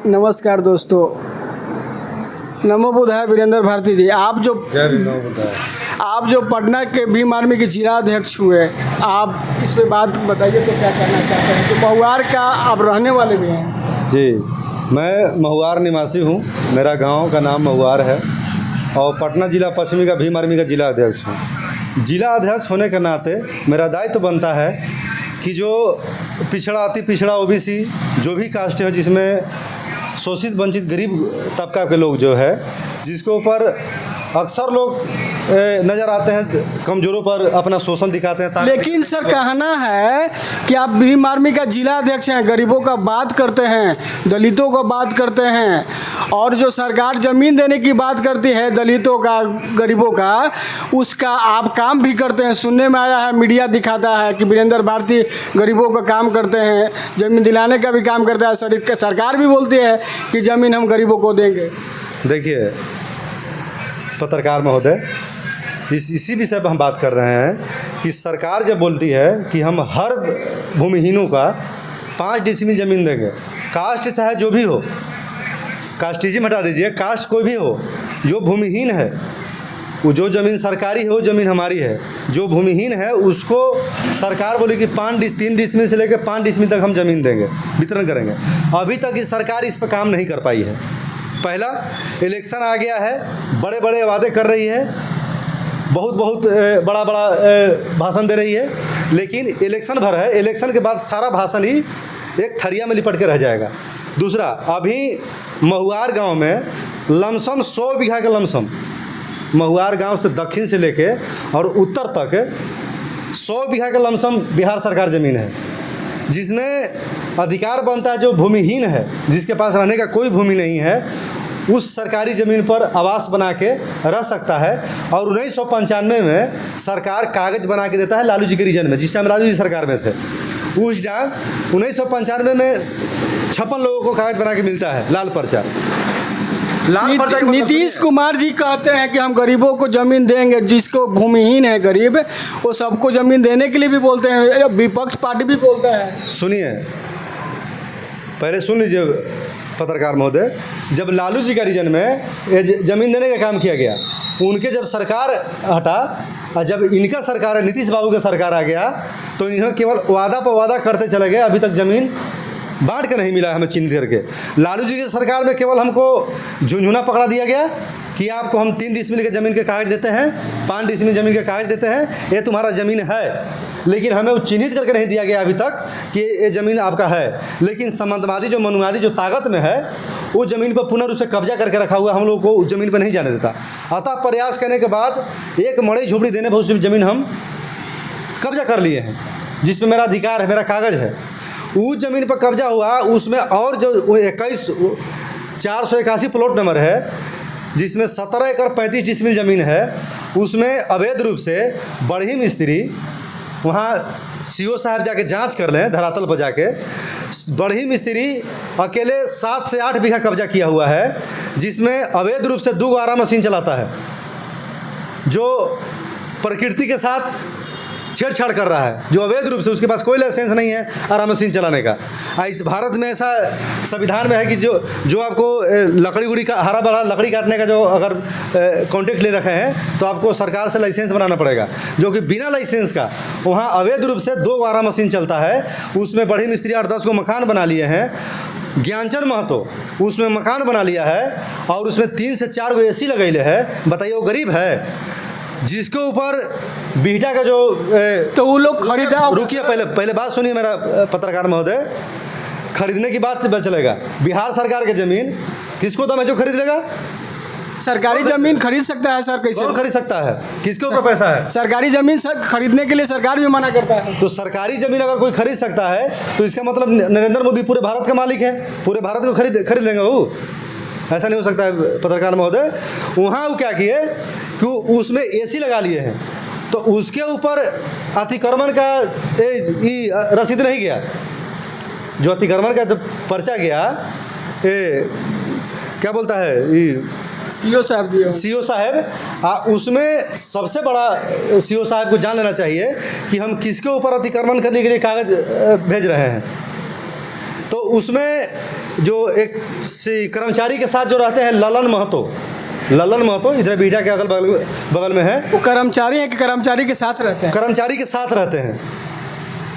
नमस्कार दोस्तों, नमो बुद्धाय वीरेंद्र भारती जी। आप जो पटना के भीम आर्मी के जिला अध्यक्ष हुए, आप इस पे बात बताइए तो क्या कहना चाहते हैं। तो महुआर का आप रहने वाले भी हैं? जी, मैं महुआर निवासी हूँ। मेरा गांव का नाम महुआर है और पटना जिला पश्चिमी का भीम आर्मी का जिला अध्यक्ष हूँ। जिला अध्यक्ष होने के नाते मेरा दायित्व बनता है कि जो पिछड़ा अति पिछड़ा ओबीसी जो भी कास्ट है, जिसमें शोषित वंचित गरीब तबका के लोग जो है, जिसके ऊपर अक्सर लोग नज़र आते हैं, कमज़ोरों पर अपना शोषण दिखाते हैं। लेकिन सर कहना है कि आप भीम आर्मी का जिला अध्यक्ष हैं, गरीबों का बात करते हैं, दलितों का बात करते हैं, और जो सरकार ज़मीन देने की बात करती है दलितों का, गरीबों का, उसका आप काम भी करते हैं। सुनने में आया है, मीडिया दिखाता है कि वीरेंद्र भारती गरीबों का काम करते हैं, ज़मीन दिलाने का भी काम करता है। सरकार भी बोलती है कि ज़मीन हम गरीबों को देंगे। देखिए पत्रकार महोदय, इसी विषय पर हम बात कर रहे हैं कि सरकार जब बोलती है कि हम हर भूमिहीनों का 5 डिसमिल ज़मीन देंगे, कास्ट चाहे जो भी हो, कास्टिज्म हटा दीजिए, कास्ट कोई भी हो, जो भूमिहीन है, वो जो ज़मीन सरकारी है वो ज़मीन हमारी है। जो भूमिहीन है उसको सरकार बोली कि 3 डिसमिल से लेकर 5 डिसमिल तक हम ज़मीन देंगे, वितरण करेंगे। अभी तक इस सरकार इस पर काम नहीं कर पाई है। पहला इलेक्शन आ गया है, बड़े बड़े वादे कर रही है, बहुत बड़ा भाषण दे रही है, लेकिन इलेक्शन भर है, इलेक्शन के बाद सारा भाषण ही एक थरिया में लिपट के रह जाएगा। दूसरा, अभी महुआर गांव में लमसम 100 बीघा का लमसम, महुआर गांव से दक्षिण से लेके और उत्तर तक 100 बीघा का लमसम बिहार सरकार ज़मीन है, जिसमें अधिकार बनता है जो भूमिहीन है, जिसके पास रहने का कोई भूमि नहीं है, उस सरकारी ज़मीन पर आवास बना के रह सकता है। और 1995 में सरकार कागज़ बना के देता है लालू जी के रीजन में, जिस टाइम लालू जी सरकार में थे। उस टाइम 1995 में 56 लोगों को कागज़ बना के मिलता है, लाल पर्चा। नीतीश कुमार जी कहते हैं कि हम गरीबों को ज़मीन देंगे, जिसको भूमिहीन है गरीब, वो सबको ज़मीन देने के लिए भी बोलते हैं, विपक्ष पार्टी भी बोलता है। सुनिए, पहले सुन लीजिए पत्रकार महोदय, जब लालू जी का रीजन में ज़मीन देने का काम किया गया, उनके जब सरकार हटा और जब इनका सरकार है, नीतीश बाबू का सरकार आ गया, तो इन्होंने केवल वादा पर वादा करते चले गए। अभी तक ज़मीन बांट के नहीं मिला हमें चिन्हित करके। लालू जी की सरकार में केवल हमको झुंझुना पकड़ा दिया गया कि आपको हम 3 डिसमिल के ज़मीन के कागज़ देते हैं, 5 डिसमिल ज़मीन के कागज़ देते हैं, ये तुम्हारा ज़मीन है, लेकिन हमें वो चिन्हित करके नहीं दिया गया अभी तक कि ये ज़मीन आपका है। लेकिन सामंतवादी जो मनुवादी जो ताकत में है, वो ज़मीन पर पूर्ण रूप से कब्जा करके रखा हुआ, हम लोग को उस ज़मीन पर नहीं जाने देता। अतः प्रयास करने के बाद एक मड़ई झोपड़ी देने पर उस ज़मीन हम कब्जा कर लिए हैं, जिस पर मेरा अधिकार है, मेरा कागज़ है। उस ज़मीन पर कब्जा हुआ, उसमें और जो 481 प्लॉट नंबर है, जिसमें 17 एकड़ 35 डिसमिल ज़मीन है, उसमें अवैध रूप से बढ़ई मिस्त्री, वहाँ सीओ साहब जाके जांच कर लें, धरातल पर जाके, बढ़ई मिस्त्री अकेले 7 से 8 बीघा कब्जा किया हुआ है, जिसमें अवैध रूप से 2 आरा मशीन चलाता है, जो प्रकृति के साथ छेड़छाड़ कर रहा है, जो अवैध रूप से, उसके पास कोई लाइसेंस नहीं है आरा मशीन चलाने का। इस भारत में ऐसा संविधान में है कि जो आपको लकड़ी उड़ी का हरा भरा लकड़ी काटने का जो अगर कॉन्ट्रैक्ट ले रखे हैं, तो आपको सरकार से लाइसेंस बनाना पड़ेगा, जो कि बिना लाइसेंस का वहाँ अवैध रूप से 2 आरा मशीन चलता है। उसमें बड़ी मिस्त्री 8-10 को मकान बना लिए हैं। ज्ञानचंद महतो उसमें मकान बना लिया है और उसमें 3 से 4 गो AC लगैले है। बताइए, वो गरीब है, जिसके ऊपर बीटा का जो तो वो लोग खरीदा। रुकिए, पहले बात सुनिए मेरा पत्रकार महोदय। खरीदने की बात चलेगा, बिहार सरकार की ज़मीन किसको दम है जो खरीद लेगा? सरकारी ज़मीन खरीद सकता है सर, कैसे कौन खरीद सकता है? किसके ऊपर पैसा है? सरकारी ज़मीन सर खरीदने के लिए सरकार भी मना करता है। तो सरकारी ज़मीन अगर कोई खरीद सकता है, तो इसका मतलब नरेंद्र मोदी पूरे भारत का मालिक है, पूरे भारत को खरीद लेंगे वो? ऐसा नहीं हो सकता है पत्रकार महोदय। वहाँ वो क्या किए कि उसमें AC लगा लिए हैं, तो उसके ऊपर अतिक्रमण का रसीद नहीं गया। जो अतिक्रमण का जब पर्चा गया, क्या बोलता है, सीओ साहब, उसमें सबसे बड़ा सीओ साहब को जान लेना चाहिए कि हम किसके ऊपर अतिक्रमण करने के लिए कागज़ भेज रहे हैं। तो उसमें जो एक कर्मचारी के साथ जो रहते हैं ललन महतो इधर बीटा के अगल बगल में है। वो कर्मचारी है कि कर्मचारी के साथ रहते हैं? कर्मचारी के साथ रहते हैं।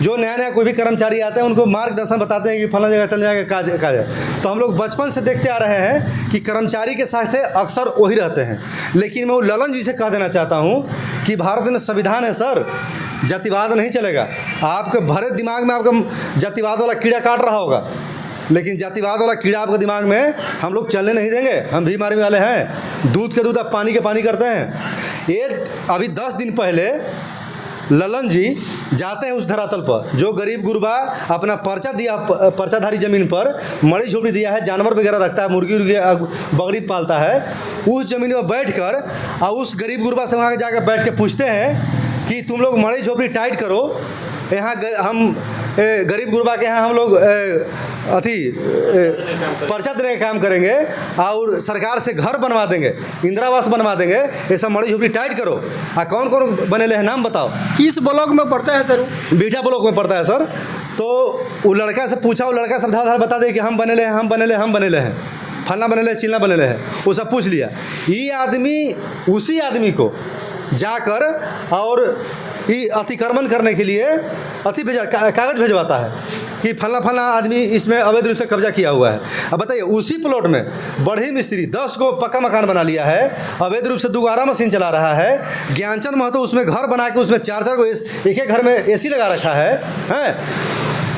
जो नया कोई भी कर्मचारी आते हैं उनको मार्गदर्शन बताते हैं कि फला जगह चल जाएगा का जाए। तो हम लोग बचपन से देखते आ रहे हैं कि कर्मचारी के साथ अक्सर वही रहते हैं। लेकिन मैं वो ललन जी से कह देना चाहता हूँ कि भारत में संविधान है सर, जातिवाद नहीं चलेगा। आपके भरे दिमाग में आपका जातिवाद वाला कीड़ा काट रहा होगा, लेकिन जातिवाद वाला कीड़ा आपके दिमाग में हम लोग चलने नहीं देंगे। हम भीम आर्मी वाले हैं, दूध के दूध आप पानी के पानी करते हैं। ये अभी 10 दिन पहले ललन जी जाते हैं उस धरातल पर जो गरीब गुरबा अपना पर्चाधारी ज़मीन पर मड़ी झोपड़ी दिया है, जानवर वगैरह रखता है, मुर्गी बकरी पालता है। उस ज़मीन पर बैठ कर और उस गरीब गुरबा से वहाँ जाकर बैठ के पूछते हैं कि तुम लोग मड़ी झोपड़ी टाइट करो, यहाँ हम गरीब गुरबा के यहाँ हम लोग पर्चा देने का काम करेंगे और सरकार से घर बनवा देंगे, इंदिरावास बनवा देंगे, ये सब मड़ी झोपड़ी टाइट करो। कौन कौन बनेले हैं नाम बताओ। किस ब्लॉक में पड़ता है सर? बीटा ब्लॉक में पड़ता है सर। तो वो लड़का से पूछा, वो लड़का सब धार बता दे कि हम बनेले हैं, फलना बनेले, चिलना बनेले हैं, वो सब पूछ लिया। ये आदमी उसी आदमी को जाकर और ये अतिक्रमण करने के लिए कागज़ भेजवाता है कि फला आदमी इसमें अवैध रूप से कब्जा किया हुआ है। अब बताइए, उसी प्लॉट में बढ़ई मिस्त्री 10 को पक्का मकान बना लिया है, अवैध रूप से दोबारा मशीन चला रहा है। ज्ञानचंद महतो उसमें घर बना के उसमें 4 को एक घर में एसी लगा रखा है।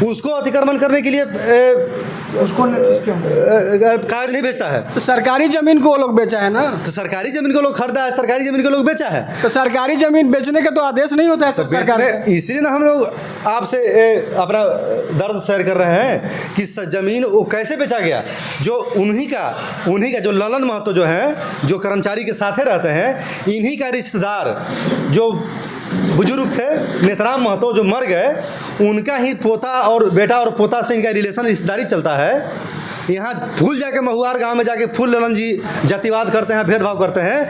उसको अतिक्रमण करने के लिए उसको कागज नहीं बेचता है। तो सरकारी ज़मीन को वो लोग बेचा है ना? तो सरकारी ज़मीन को लोग खरीदा है, सरकारी ज़मीन को लोग बेचा है। तो सरकारी ज़मीन बेचने का तो आदेश नहीं होता है सर सरकार से। इसलिए ना हम लोग आपसे अपना दर्द शेयर कर रहे हैं कि ज़मीन वो कैसे बेचा गया। जो उन्हीं का जो ललन महतो जो हैं, जो कर्मचारी के साथ रहते हैं, इन्हीं का रिश्तेदार जो बुजुर्ग थे नेतराम महतो जो मर गए, उनका ही पोता और बेटा और पोता से इनका रिलेशन रिश्तेदारी चलता है। यहाँ फूल जाके महुआर गांव में जाके फूल ललन जी जातिवाद करते हैं, भेदभाव करते हैं।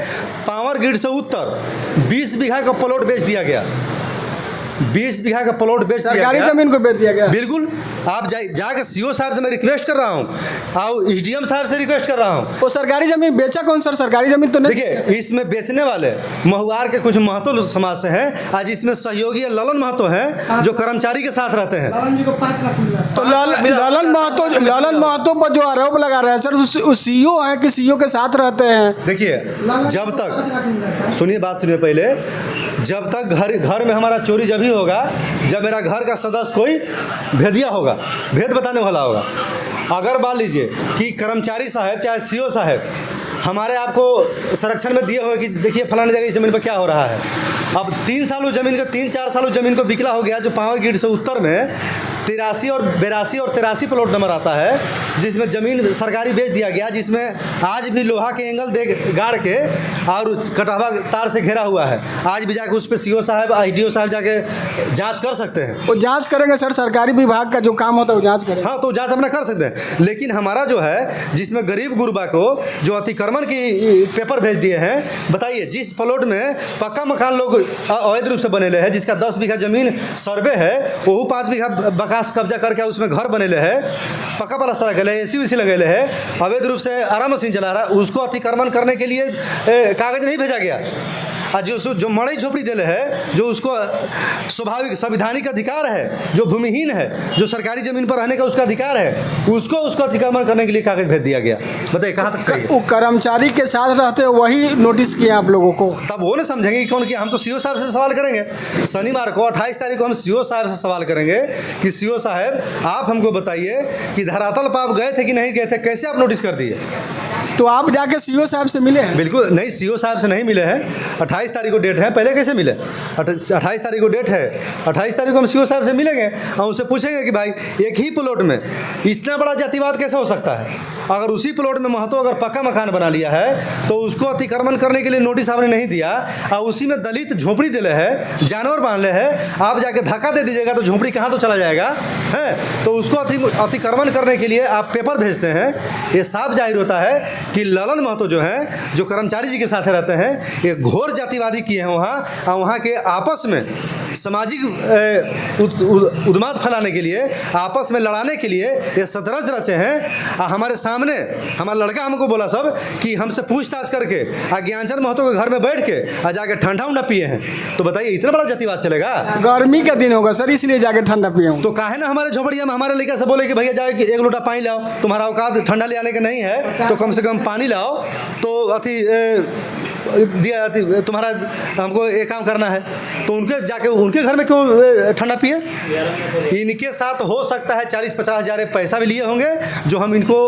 पावर ग्रिड से उत्तर 20 बीघा का प्लॉट बेच दिया गया, 20 बीघा का प्लॉट बेच दिया गया, सरकारी ज़मीन को बेच दिया गया। बिल्कुल। आप जाके सीओ साहब से मैं रिक्वेस्ट कर रहा हूँ और एसडीएम साहब से रिक्वेस्ट कर रहा हूँ। वो सरकारी ज़मीन बेचा कौन सर? सरकारी ज़मीन तो नहीं। देखिए, इसमें बेचने वाले महुआर के कुछ महतो समाज से हैं। आज इसमें सहयोगी ललन महतो हैं जो कर्मचारी के साथ रहते हैं। तो ललन महतो पर जो आरोप लगा रहे हैं सर, सीईओ है कि सीईओ के साथ रहते हैं? देखिए, जब तक सुनिए पहले, जब तक घर में हमारा चोरी जब ही होगा जब मेरा घर का सदस्य कोई भेदिया होगा, भेद बताने वाला होगा। अगर मान लीजिए कि कर्मचारी साहब चाहे सीईओ साहब हमारे आपको संरक्षण में दिए हुए कि देखिए फलाने जगह इस ज़मीन पर क्या हो रहा है। अब 3 साल ज़मीन को 3-4 साल ज़मीन को बिकला हो गया, जो पावर ग्रिड से उत्तर में 83 और 82 और 83 प्लॉट नंबर आता है, जिसमें ज़मीन सरकारी बेच दिया गया, जिसमें आज भी लोहा के एंगल दे गाड़ के और कटहवा तार से घेरा हुआ है। आज भी जाके उस पर सीओ साहब आईडीओ साहब जाके जांच कर सकते हैं। वो जांच करेंगे सर, सरकारी विभाग का जो काम होता है वो जांच करेंगे। हाँ, तो जांच अपना कर सकते हैं। लेकिन हमारा जो है जिसमें गरीब गुरबा को जो अतिक्रमण की पेपर भेज दिए हैं, बताइए जिस प्लॉट में पक्का मकान लोग अवैध रूप से बनेले हैं, जिसका 10 बीघा ज़मीन सर्वे है, वो 5 बीघा बकास कब्जा करके उसमें घर बनेले है, पक्का प्लास्टर लगेले, एसी उसी लगेले है, अवैध रूप से आराम मशीन चला रहा है, उसको अतिक्रमण करने के लिए कागज नहीं भेजा गया। और जो मड़ई झोपड़ी दिले है, जो उसको स्वाभाविक संवैधानिक अधिकार है, जो भूमिहीन है, जो सरकारी ज़मीन पर रहने का उसका अधिकार है, उसको अतिक्रमण करने के लिए कागज भेज दिया गया। बताइए कहाँ तक सही है? वो कर्मचारी के साथ रहते हो वही नोटिस किया आप लोगों को, तब वो ना समझेंगे कि कौन किया। हम तो सीओ साहब से सवाल करेंगे शनिवार को 28 तारीख को हम सीओ साहब से सवाल करेंगे कि सीओ साहब आप हमको बताइए कि धरातल पर आप गए थे कि नहीं गए थे, कैसे आप नोटिस कर दिए। तो आप जाके सीईओ साहब से मिले हैं? बिल्कुल नहीं, सीईओ साहब से नहीं मिले हैं। 28 तारीख को डेट है, पहले कैसे मिले? 28 तारीख को डेट है, 28 तारीख को हम सीईओ साहब से मिलेंगे और उनसे पूछेंगे कि भाई एक ही प्लॉट में इतना बड़ा जातिवाद कैसे हो सकता है। अगर उसी प्लॉट में महतो अगर पक्का मकान बना लिया है तो उसको अतिक्रमण करने के लिए नोटिस आपने नहीं दिया और उसी में दलित झोपड़ी दिले है, जानवर बांध ले है, आप जाके धक्का दे दीजिएगा तो झोपड़ी कहाँ तो चला जाएगा है। तो उसको अतिक्रमण करने के लिए आप पेपर भेजते हैं। ये साफ जाहिर होता है कि ललन महतो जो हैं, जो कर्मचारी जी के साथ रहते हैं, ये घोर जातिवादी किए हैं वहाँ, और वहाँ के आपस में सामाजिक उन्माद फैलाने के लिए, आपस में लड़ाने के लिए ये सदरज रचे हैं। हमारे सामने हमारा लड़का हमको बोला सब कि हमसे पूछताछ करके ज्ञानचंद महतो के घर में बैठ के जाके ठंडा उंडा पिए हैं। तो बताइए इतना बड़ा जातिवाद चलेगा? गर्मी का दिन होगा सर, इसलिए जाके ठंडा पिए हूँ। तो काहे ना हमारे झोपड़िया में हमारे लड़का से बोले कि भैया जाए कि 1 लोटा पानी लाओ, तुम्हारा औकात ठंडा ले आने का नहीं है तो कम से कम पानी लाओ, तो दिया तुम्हारा हमको एक काम करना है। तो उनके जाके उनके घर में क्यों ठंडा पिए? इनके साथ हो सकता है 40-50 हज़ार पैसा भी लिए होंगे जो हम इनको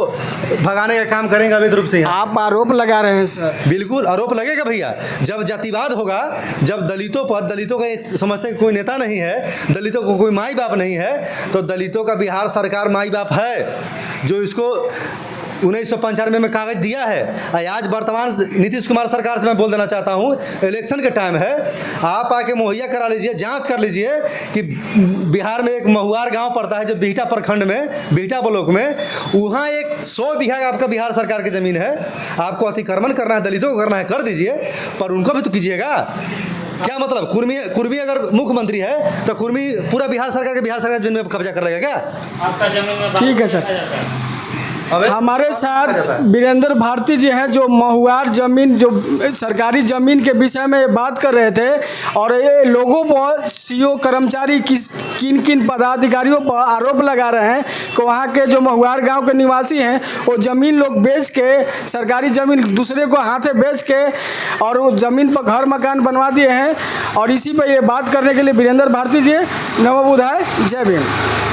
भगाने का काम करेंगे अवैध रूप से। आप आरोप लगा रहे हैं सर। बिल्कुल आरोप लगेगा भैया। जब जातिवाद होगा, जब दलितों का समझते हैं कोई नेता नहीं है, दलितों को कोई माई बाप नहीं है, तो दलितों का बिहार सरकार माई बाप है जो इसको 1995 में कागज दिया है। आज वर्तमान नीतीश कुमार सरकार से मैं बोल देना चाहता हूँ, इलेक्शन के टाइम है, आप आके मुहैया करा लीजिए, जांच कर लीजिए कि बिहार में एक महुआर गांव पड़ता है जो बिहटा प्रखंड में, बिहटा ब्लॉक में, वहाँ एक 100 बीघा आपका बिहार सरकार की ज़मीन है। आपको अतिक्रमण करना है, दलितों को करना है, कर दीजिए, पर उनको भी तो कीजिएगा। क्या मतलब कुर्मी अगर मुख्यमंत्री है तो कुर्मी पूरा बिहार सरकार जमीन में कब्जा कर लेगा क्या? आपका जमीन में ठीक है सर। हमारे साथ वीरेंद्र भारती जी हैं जो महुआर ज़मीन, जो सरकारी ज़मीन के विषय में बात कर रहे थे, और ये लोगों पर सीओ कर्मचारी किन किन पदाधिकारियों पर आरोप लगा रहे हैं कि वहाँ के जो महुआर गांव के निवासी हैं वो ज़मीन लोग बेच के, सरकारी ज़मीन दूसरे को हाथे बेच के और वो ज़मीन पर घर मकान बनवा दिए हैं। और इसी पर ये बात करने के लिए वीरेंद्र भारती जी, नमो बुद्धाय, जय भीम।